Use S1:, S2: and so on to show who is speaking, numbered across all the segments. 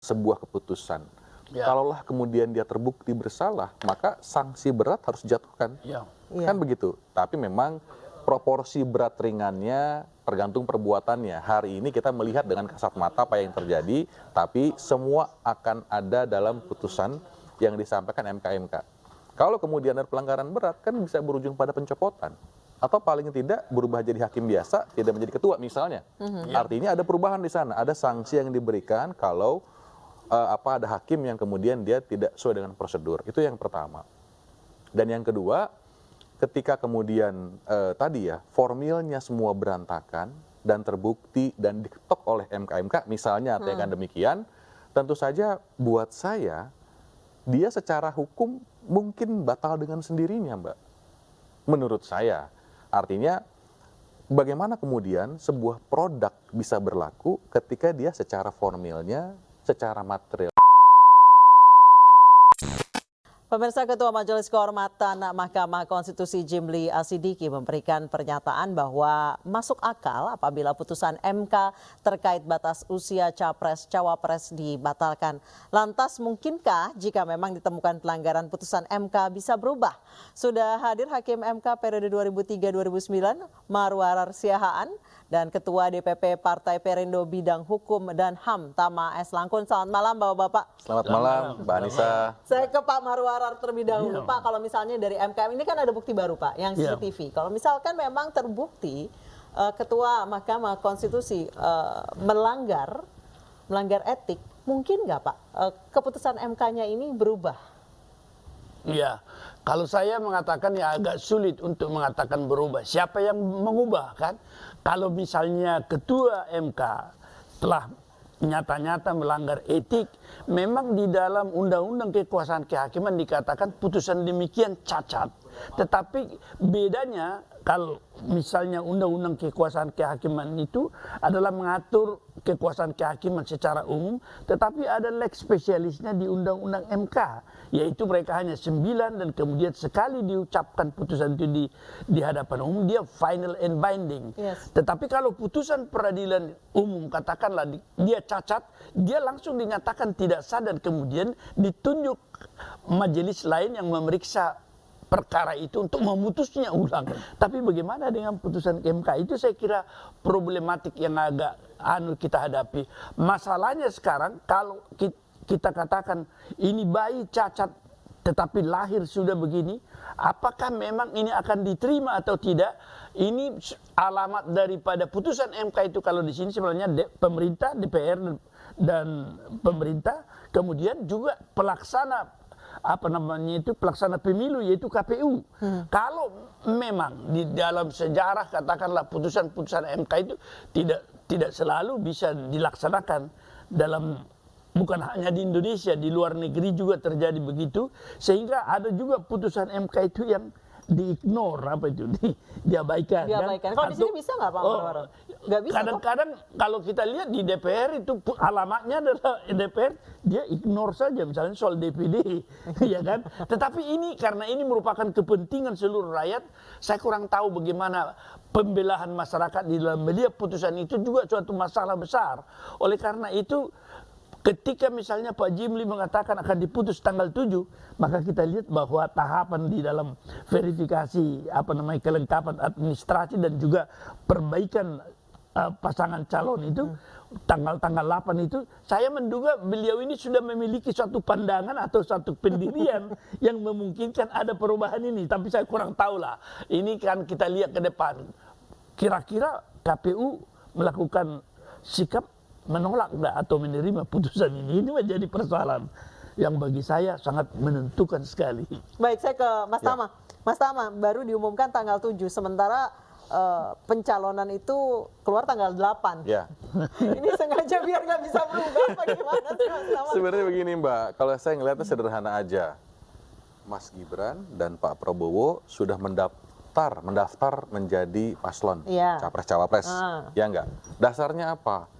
S1: sebuah keputusan. Kalaulah kemudian dia terbukti bersalah, maka sanksi berat harus dijatuhkan. Kan begitu. Tapi memang proporsi berat ringannya tergantung perbuatannya. Hari ini kita melihat dengan kasat mata apa yang terjadi, tapi semua akan ada dalam putusan yang disampaikan MK. Kalau kemudian ada pelanggaran berat, kan bisa berujung pada pencopotan. Atau paling tidak berubah jadi hakim biasa, tidak menjadi ketua misalnya. Artinya ada perubahan di sana, ada sanksi yang diberikan kalau ada hakim yang kemudian dia tidak sesuai dengan prosedur. Itu yang pertama. Dan yang kedua, ketika kemudian tadi ya, formilnya semua berantakan dan terbukti dan diketok oleh MK, misalnya kan demikian, tentu saja buat saya, dia secara hukum mungkin batal dengan sendirinya, Mbak. Menurut saya. Artinya, bagaimana kemudian sebuah produk bisa berlaku ketika dia secara formilnya, secara material.
S2: Pemirsa, Ketua Majelis Kehormatan Mahkamah Konstitusi Jimli Asidiki memberikan pernyataan bahwa masuk akal apabila putusan MK terkait batas usia Capres-Cawapres dibatalkan. Lantas mungkinkah jika memang ditemukan pelanggaran putusan MK bisa berubah? Sudah hadir Hakim MK periode 2003-2009, Marwarar Siahaan, dan Ketua DPP Partai Perindo Bidang Hukum dan HAM, Tama S. Langkun. Selamat malam Bapak-Bapak.
S1: Selamat malam Mbak Anissa.
S2: Saya ke Pak Marwarar terlebih dahulu. Pak, kalau misalnya dari MKM ini kan ada bukti baru Pak, yang CCTV. Kalau misalkan memang terbukti Ketua Mahkamah Konstitusi melanggar etik, mungkin nggak Pak keputusan MK-nya ini berubah?
S3: Ya, kalau saya mengatakan ya agak sulit untuk mengatakan berubah. Siapa yang mengubah kan? Kalau misalnya Ketua MK telah nyata-nyata melanggar etik, memang di dalam Undang-Undang Kekuasaan Kehakiman dikatakan putusan demikian cacat. Tetapi bedanya kalau misalnya Undang-Undang Kekuasaan Kehakiman itu adalah mengatur kekuasaan kehakiman secara umum, tetapi ada lex spesialisnya di Undang-Undang MK, yaitu mereka hanya 9 dan kemudian sekali diucapkan putusan itu di hadapan umum, dia final and binding. Tetapi kalau putusan peradilan umum katakanlah dia cacat, dia langsung dinyatakan tidak sah dan kemudian ditunjuk majelis lain yang memeriksa perkara itu untuk memutusnya ulang. Tapi bagaimana dengan putusan MK? Itu saya kira problematik yang agak kita hadapi. Masalahnya sekarang kalau kita katakan ini bayi cacat tetapi lahir sudah begini, apakah memang ini akan diterima atau tidak? Ini alamat daripada putusan MK itu. Kalau di sini sebenarnya pemerintah, DPR dan pemerintah, kemudian juga pelaksana pelaksana pemilu yaitu KPU. Kalau memang di dalam sejarah katakanlah putusan-putusan MK itu tidak selalu bisa dilaksanakan dalam, bukan hanya di Indonesia, di luar negeri juga terjadi begitu, sehingga ada juga putusan MK itu yang diignore, diabaikan.
S2: Kalau di sini bisa nggak Pak Marwarar? Nggak bisa.
S3: Kadang-kadang kalau kita lihat di DPR itu alamatnya adalah DPR, dia ignore saja misalnya soal DPD, ya kan? Tetapi ini karena ini merupakan kepentingan seluruh rakyat, saya kurang tahu bagaimana pembelahan masyarakat di dalam melihat putusan itu juga suatu masalah besar. Oleh karena itu, ketika misalnya Pak Jimli mengatakan akan diputus tanggal 7, maka kita lihat bahwa tahapan di dalam verifikasi kelengkapan administrasi dan juga perbaikan pasangan calon itu tanggal 8 itu, saya menduga beliau ini sudah memiliki suatu pandangan atau suatu pendirian yang memungkinkan ada perubahan ini. Tapi saya kurang tahu lah. Ini kan kita lihat ke depan. Kira-kira KPU melakukan sikap menolak enggak atau menerima putusan ini menjadi persoalan yang bagi saya sangat menentukan sekali.
S2: Baik, saya ke Mas Tama. Mas Tama, baru diumumkan tanggal 7, sementara pencalonan itu keluar tanggal 8. Ini sengaja biar nggak bisa berubah, bagaimana sih Mas Tama?
S1: Sebenarnya begini Mbak, kalau saya ngelihatnya sederhana aja. Mas Gibran dan Pak Prabowo sudah mendaftar menjadi paslon Capres-Cawapres. Ya enggak? Dasarnya apa?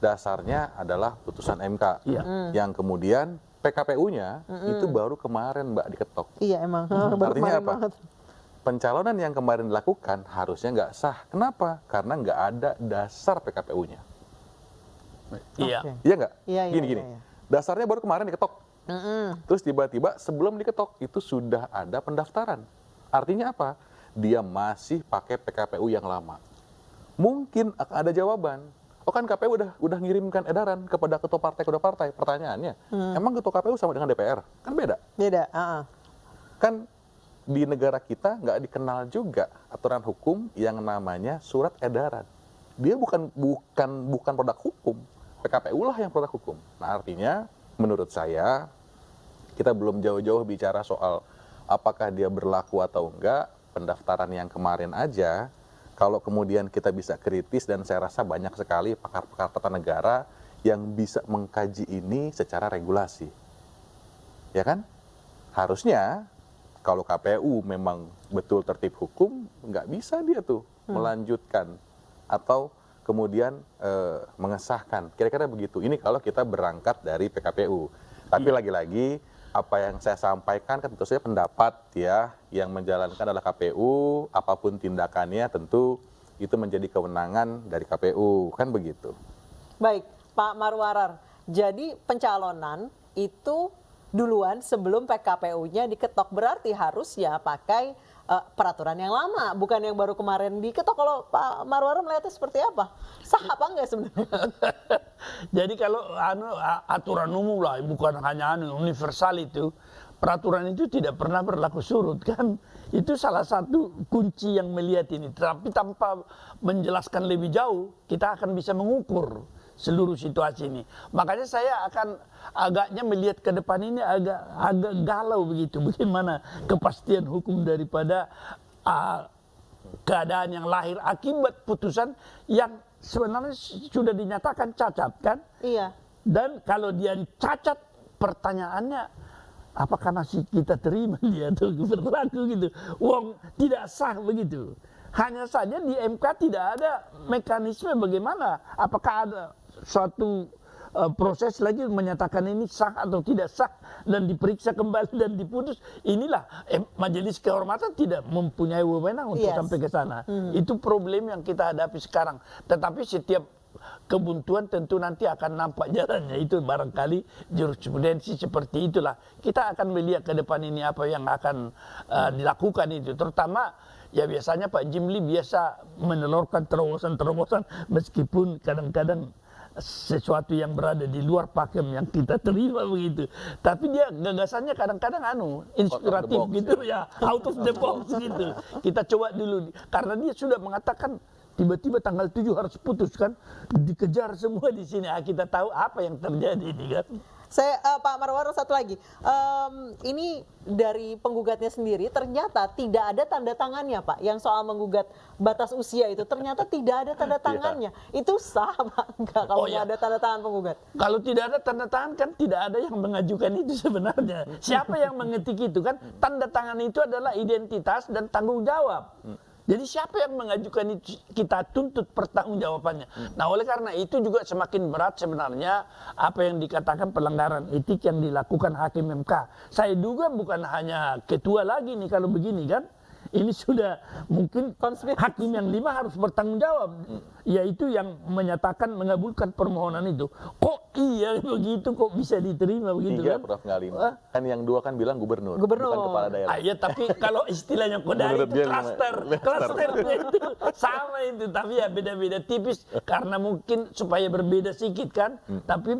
S1: Dasarnya adalah putusan MK yang kemudian PKPU-nya itu baru kemarin Mbak diketok.
S2: Iya emang.
S1: Artinya apa? Pencalonan yang kemarin dilakukan harusnya nggak sah. Kenapa? Karena nggak ada dasar PKPU-nya.
S3: Iya.
S1: Iya nggak? Gini. Dasarnya baru kemarin diketok. Terus tiba-tiba sebelum diketok itu sudah ada pendaftaran. Artinya apa? Dia masih pakai PKPU yang lama. Mungkin akan ada jawaban. Oh kan KPU udah ngirimkan edaran kepada ketua partai. Pertanyaannya, emang ketua KPU sama dengan DPR? Kan beda.
S2: Beda.
S1: Kan di negara kita nggak dikenal juga aturan hukum yang namanya surat edaran. Dia bukan produk hukum. PKPU lah yang produk hukum. Nah artinya menurut saya kita belum jauh-jauh bicara soal apakah dia berlaku atau enggak. Pendaftaran yang kemarin aja, kalau kemudian kita bisa kritis, dan saya rasa banyak sekali pakar-pakar tata negara yang bisa mengkaji ini secara regulasi. Ya kan? Harusnya kalau KPU memang betul tertib hukum, nggak bisa dia tuh melanjutkan atau kemudian mengesahkan. Kira-kira begitu. Ini kalau kita berangkat dari PKPU. Tapi lagi-lagi apa yang saya sampaikan kan tentu saja pendapat ya, yang menjalankan adalah KPU, apapun tindakannya tentu itu menjadi kewenangan dari KPU, kan begitu.
S2: Baik, Pak Marwarar. Jadi pencalonan itu duluan sebelum PKPU-nya diketok, berarti harus ya pakai peraturan yang lama, bukan yang baru kemarin diketok. Kalau Pak Marwarar melihatnya seperti apa? Sah apa enggak sebenarnya?
S3: Jadi kalau aturan umum lah, bukan hanya universal itu, peraturan itu tidak pernah berlaku surut kan. Itu salah satu kunci yang melihat ini. Tapi tanpa menjelaskan lebih jauh, kita akan bisa mengukur seluruh situasi ini. Makanya saya akan agaknya melihat ke depan ini agak galau begitu. Bagaimana kepastian hukum daripada keadaan yang lahir akibat putusan yang sebenarnya sudah dinyatakan cacat kan?
S2: Iya.
S3: Dan kalau dia cacat, pertanyaannya apakah masih kita terima dia tuh berlaku gitu? Wong tidak sah begitu. Hanya saja di MK tidak ada mekanisme bagaimana, apakah ada suatu proses lagi menyatakan ini sah atau tidak sah dan diperiksa kembali dan diputus. Inilah majelis kehormatan tidak mempunyai wewenang untuk sampai ke sana. Itu problem yang kita hadapi sekarang. Tetapi setiap kebuntuan tentu nanti akan nampak jalannya. Itu barangkali jurisprudensi seperti itulah. Kita akan melihat ke depan ini apa yang akan dilakukan itu. Terutama ya biasanya Pak Jimli biasa menelurkan terobosan-terobosan meskipun kadang-kadang sesuatu yang berada di luar pakem yang kita terima begitu. Tapi dia gagasannya kadang-kadang inspiratif gitu ya, out of the box gitu. Kita coba dulu karena dia sudah mengatakan tiba-tiba tanggal 7 harus putus kan, dikejar semua di sini. Kita tahu apa yang terjadi ini kan.
S2: Saya Pak Marwarar satu lagi, ini dari penggugatnya sendiri ternyata tidak ada tanda tangannya Pak, yang soal menggugat batas usia itu ternyata tidak ada tanda tangannya. Itu sah Pak? Enggak, kalau nggak ada tanda tangan penggugat?
S3: Kalau tidak ada tanda tangan kan tidak ada yang mengajukan itu sebenarnya. Siapa yang mengetik itu kan? Tanda tangan itu adalah identitas dan tanggung jawab. Jadi siapa yang mengajukan itu, kita tuntut pertanggungjawabannya. Nah oleh karena itu juga semakin berat sebenarnya apa yang dikatakan pelanggaran etik yang dilakukan hakim MK. Saya duga bukan hanya ketua lagi nih kalau begini kan. Ini sudah mungkin hakim yang 5 harus bertanggung jawab, yaitu yang menyatakan mengabulkan permohonan itu. Kok iya begitu, kok bisa diterima begitu
S1: 3,
S3: kan?
S1: Prof. Ngalim. Kan yang 2 kan bilang gubernur. bukan kepala daerah.
S3: Ya tapi kalau istilahnya Kodari itu klasternya itu sama itu, tapi ya beda-beda tipis karena mungkin supaya berbeda sedikit kan, tapi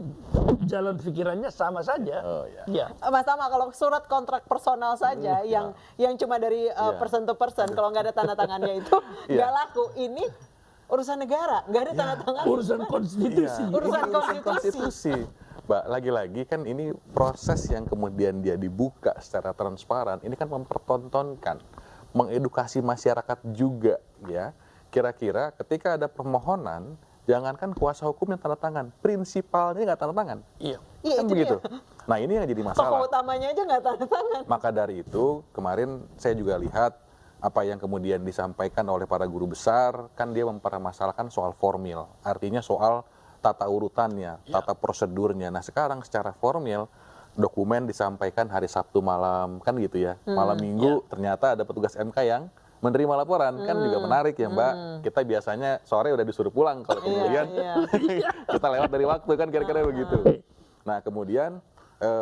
S3: jalan pikirannya sama saja. Ya.
S2: Mas Tama, kalau surat kontrak personal saja yang cuma dari person to person, kalau nggak ada tanda tangannya itu nggak laku. Ini urusan negara, nggak ada tanda tangan.
S3: Urusan konstitusi.
S2: Urusan konstitusi.
S1: Mbak, lagi-lagi kan ini proses yang kemudian dia dibuka secara transparan, ini kan mempertontonkan, mengedukasi masyarakat juga ya. Kira-kira ketika ada permohonan, jangankan kuasa hukum yang tanda tangan, prinsipalnya nggak tanda tangan.
S3: Iya.
S1: Kan begitu. Nah ini yang jadi masalah.
S2: Tokoh utamanya aja nggak tanda tangan.
S1: Maka dari itu kemarin saya juga lihat apa yang kemudian disampaikan oleh para guru besar, kan dia mempermasalahkan soal formil, artinya soal tata urutannya, tata prosedurnya. Nah sekarang secara formil dokumen disampaikan hari Sabtu malam, kan gitu ya. Malam Minggu ternyata ada petugas MK yang menerima laporan, kan juga menarik ya Mbak. Kita biasanya sore udah disuruh pulang, kalau kemudian kita lewat dari waktu kan kira-kira begitu. Nah kemudian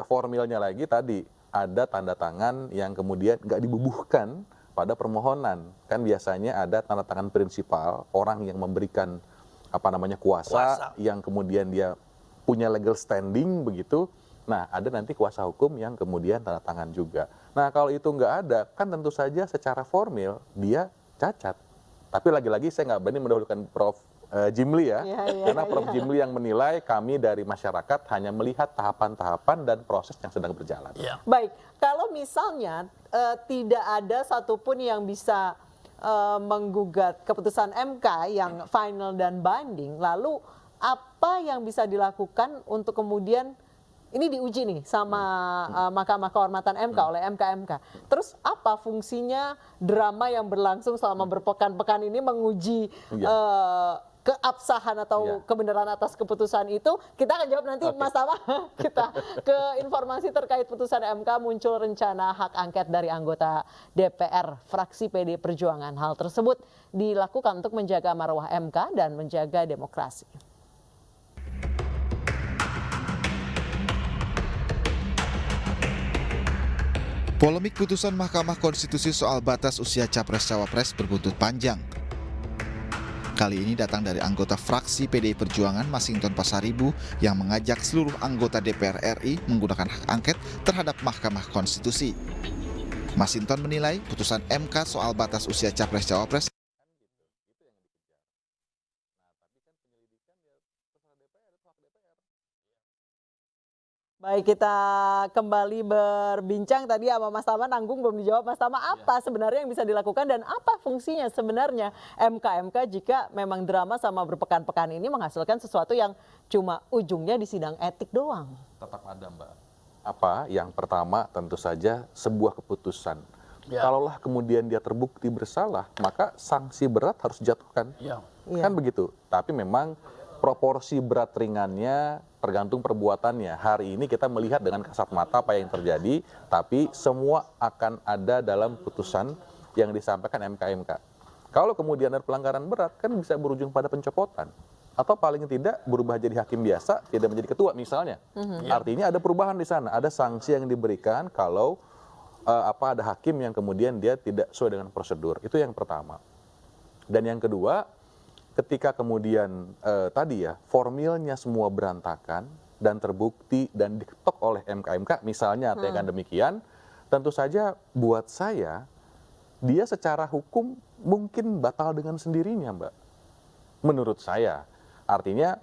S1: formilnya lagi tadi ada tanda tangan yang kemudian nggak dibubuhkan pada permohonan. Kan biasanya ada tanda tangan prinsipal orang yang memberikan kuasa yang kemudian dia punya legal standing begitu. Nah ada nanti kuasa hukum yang kemudian tanda tangan juga. Nah kalau itu nggak ada kan tentu saja secara formil dia cacat. Tapi lagi-lagi saya nggak berani mendahulukan Prof. Jimli ya, karena Prof. Jimli yang menilai, kami dari masyarakat hanya melihat tahapan-tahapan dan proses yang sedang berjalan.
S2: Baik, kalau misalnya tidak ada satupun yang bisa menggugat keputusan MK yang final dan binding, lalu apa yang bisa dilakukan untuk kemudian ini diuji nih sama Mahkamah Kehormatan MK oleh MK-MK. Terus apa fungsinya drama yang berlangsung selama berpekan-pekan ini menguji keabsahan atau kebenaran atas keputusan itu? Kita akan jawab nanti, Mas Tama. Kita ke informasi terkait putusan MK. Muncul rencana hak angket dari anggota DPR fraksi PD Perjuangan. Hal tersebut dilakukan untuk menjaga marwah MK dan menjaga demokrasi.
S4: Polemik putusan Mahkamah Konstitusi soal batas usia Capres-Cawapres berbuntut panjang. Kali ini datang dari anggota fraksi PDI Perjuangan Masinton Pasaribu yang mengajak seluruh anggota DPR RI menggunakan hak angket terhadap Mahkamah Konstitusi. Masinton menilai putusan MK soal batas usia Capres-Cawapres
S2: Baik, kita kembali berbincang tadi sama Mas Tama, nanggung belum dijawab. Mas Tama, apa sebenarnya yang bisa dilakukan dan apa fungsinya sebenarnya MK-MK jika memang drama sama berpekan-pekan ini menghasilkan sesuatu yang cuma ujungnya di sidang etik doang?
S1: Tetap ada, Mbak. Apa? Yang pertama tentu saja sebuah keputusan. Kalaulah kemudian dia terbukti bersalah, maka sanksi berat harus dijatuhkan. Kan begitu. Tapi memang proporsi berat ringannya tergantung perbuatannya. Hari ini kita melihat dengan kasat mata apa yang terjadi, tapi semua akan ada dalam putusan yang disampaikan MK-MK. Kalau kemudian ada pelanggaran berat, kan bisa berujung pada pencopotan. Atau paling tidak berubah jadi hakim biasa, tidak menjadi ketua misalnya. Artinya ada perubahan di sana, ada sanksi yang diberikan kalau ada hakim yang kemudian dia tidak sesuai dengan prosedur. Itu yang pertama. Dan yang kedua, ketika kemudian formilnya semua berantakan dan terbukti dan diketok oleh MK-MK misalnya atau yang demikian, tentu saja buat saya dia secara hukum mungkin batal dengan sendirinya, Mbak. Menurut saya. Artinya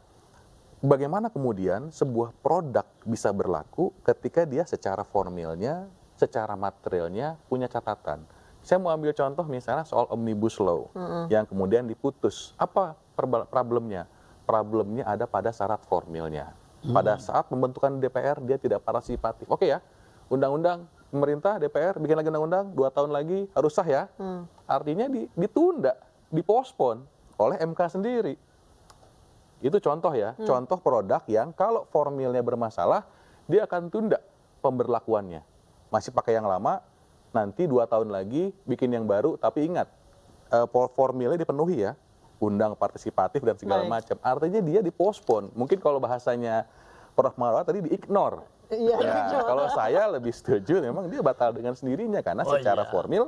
S1: bagaimana kemudian sebuah produk bisa berlaku ketika dia secara formilnya, secara materialnya punya catatan. Saya mau ambil contoh misalnya soal Omnibus Law yang kemudian diputus. Apa problemnya? Problemnya ada pada syarat formilnya. Pada saat pembentukan DPR dia tidak partisipatif. Oke ya, undang-undang pemerintah DPR bikin lagi undang-undang 2 tahun lagi harus sah ya. Artinya ditunda, dipospon oleh MK sendiri. Itu contoh ya, contoh produk yang kalau formilnya bermasalah dia akan tunda pemberlakuannya. Masih pakai yang lama, nanti 2 tahun lagi bikin yang baru, tapi ingat formilnya dipenuhi ya, undang partisipatif dan segala macam. Artinya dia dipospon. Mungkin kalau bahasanya Prof. Marwah tadi di-ignore. Kalau saya lebih setuju memang dia batal dengan sendirinya karena secara formil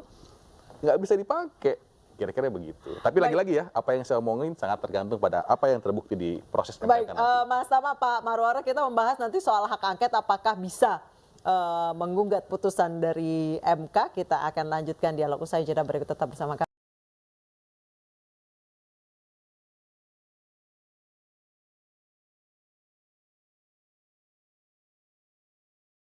S1: nggak bisa dipakai. Kira-kira begitu. Tapi lagi-lagi ya, apa yang saya omongin sangat tergantung pada apa yang terbukti di proses
S2: penyelidikan. Baik, Mas Tama, Pak Marwara, kita membahas nanti soal hak angket apakah bisa menggugat putusan dari MK. Kita akan lanjutkan dialog usai jeda berikut, tetap bersama kami.